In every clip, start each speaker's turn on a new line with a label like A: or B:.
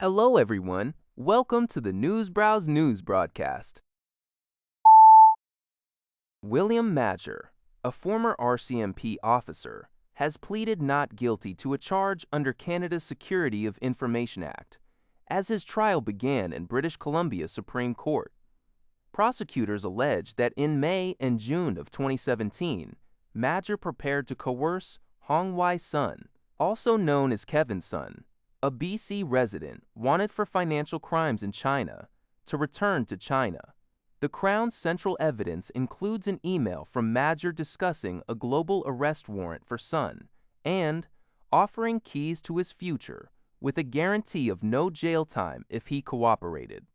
A: Hello, everyone. Welcome to the News Browse News broadcast. William Major, a former RCMP officer, has pleaded not guilty to a charge under Canada's Security of Information Act, as his trial began in British Columbia Supreme Court. Prosecutors allege that in May and June of 2017, Major prepared to coerce Hong Wai-sun, also known as Kevin's son, a BC resident wanted for financial crimes in China, to return to China. The Crown's central evidence includes an email from Major discussing a global arrest warrant for Sun and offering keys to his future with a guarantee of no jail time if he cooperated.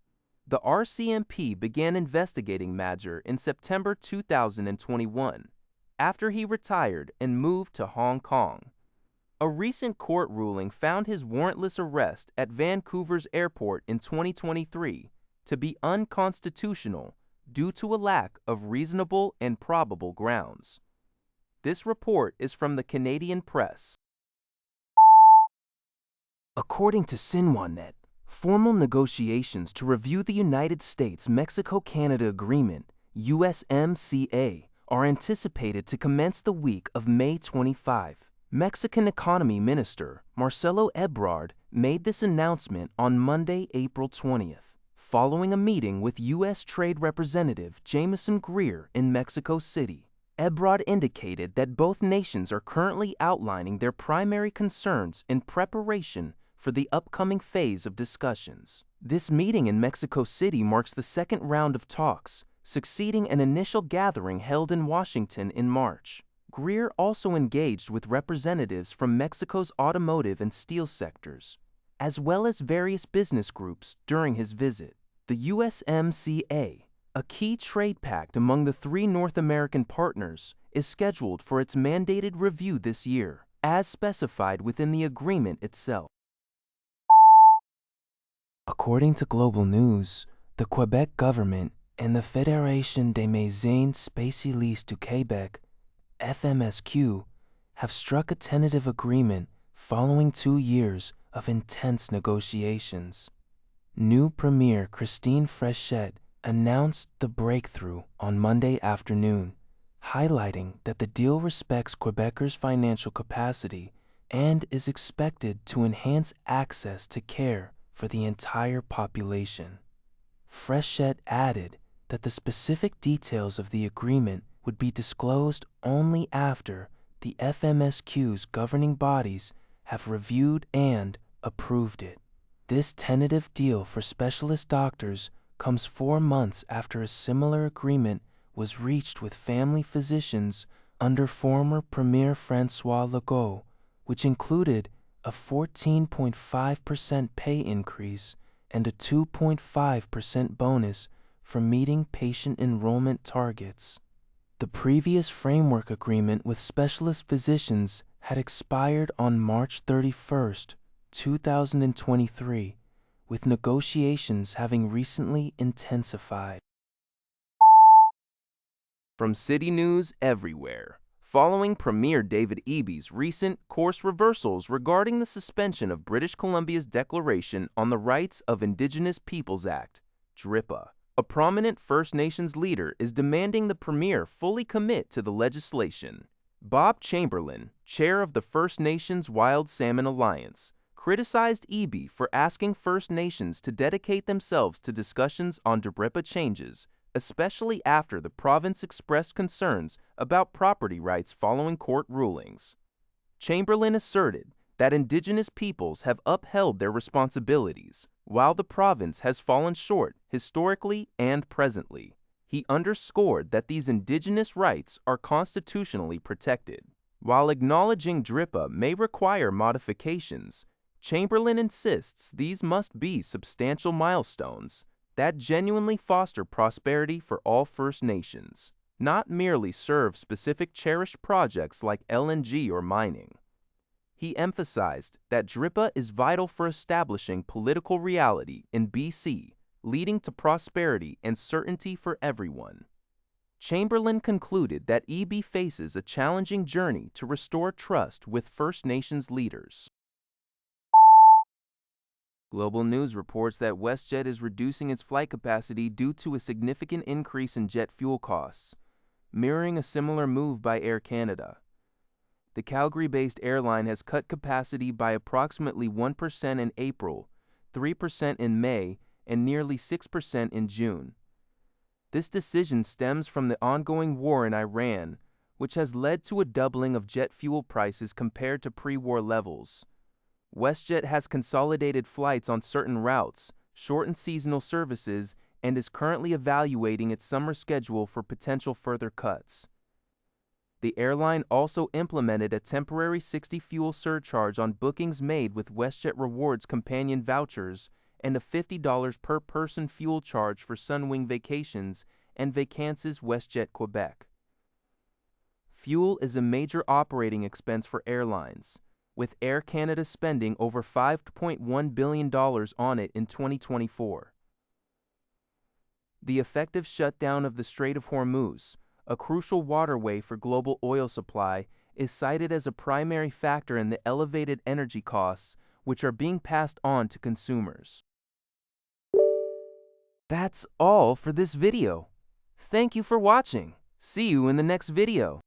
A: The RCMP began investigating Major in September 2021, after he retired and moved to Hong Kong. A recent court ruling found his warrantless arrest at Vancouver's airport in 2023 to be unconstitutional due to a lack of reasonable and probable grounds. This report is from the Canadian Press. According to SinhuaNet, formal negotiations to review the United States-Mexico-Canada Agreement, USMCA, are anticipated to commence the week of May 25. Mexican Economy Minister Marcelo Ebrard made this announcement on Monday, April 20th, following a meeting with U.S. Trade Representative Jamieson Greer in Mexico City. Ebrard indicated that both nations are currently outlining their primary concerns in preparation for the upcoming phase of discussions. This meeting in Mexico City marks the second round of talks, succeeding an initial gathering held in Washington in March. Greer also engaged with representatives from Mexico's automotive and steel sectors, as well as various business groups during his visit. The USMCA, a key trade pact among the three North American partners, is scheduled for its mandated review this year, as specified within the agreement itself. According to Global News, the Quebec government and the Fédération des Maisons Spécialistes du Québec, FMSQ, have struck a tentative agreement following 2 years of intense negotiations. New Premier Christine Fréchette announced the breakthrough on Monday afternoon, highlighting that the deal respects Quebecers' financial capacity and is expected to enhance access to care for the entire population. Fréchette added that the specific details of the agreement would be disclosed only after the FMSQ's governing bodies have reviewed and approved it. This tentative deal for specialist doctors comes 4 months after a similar agreement was reached with family physicians under former Premier François Legault, which included a 14.5% pay increase and a 2.5% bonus for meeting patient enrollment targets. The previous framework agreement with specialist physicians had expired on March 31, 2023, with negotiations having recently intensified. From City News Everywhere, following Premier David Eby's recent course reversals regarding the suspension of British Columbia's Declaration on the Rights of Indigenous Peoples Act, DRIPA, a prominent First Nations leader is demanding the Premier fully commit to the legislation. Bob Chamberlain, chair of the First Nations Wild Salmon Alliance, criticized Eby for asking First Nations to dedicate themselves to discussions on DRIPA changes, especially after the province expressed concerns about property rights following court rulings. Chamberlain asserted that Indigenous peoples have upheld their responsibilities, while the province has fallen short historically and presently. He underscored that these Indigenous rights are constitutionally protected. While acknowledging DRIPA may require modifications, Chamberlain insists these must be substantial milestones that genuinely foster prosperity for all First Nations, not merely serve specific cherished projects like LNG or mining. He emphasized that DRIPA is vital for establishing political reality in BC, leading to prosperity and certainty for everyone. Chamberlain concluded that Eby faces a challenging journey to restore trust with First Nations leaders. Global News reports that WestJet is reducing its flight capacity due to a significant increase in jet fuel costs, mirroring a similar move by Air Canada. The Calgary-based airline has cut capacity by approximately 1% in April, 3% in May, and nearly 6% in June. This decision stems from the ongoing war in Iran, which has led to a doubling of jet fuel prices compared to pre-war levels. WestJet has consolidated flights on certain routes, shortened seasonal services, and is currently evaluating its summer schedule for potential further cuts. The airline also implemented a temporary 60 fuel surcharge on bookings made with WestJet Rewards companion vouchers and a $50 per person fuel charge for Sunwing Vacations and Vacances WestJet Quebec. Fuel is a major operating expense for airlines, with Air Canada spending over $5.1 billion on it in 2024. The effective shutdown of the Strait of Hormuz, a crucial waterway for global oil supply, is cited as a primary factor in the elevated energy costs, which are being passed on to consumers. That's all for this video. Thank you for watching. See you in the next video.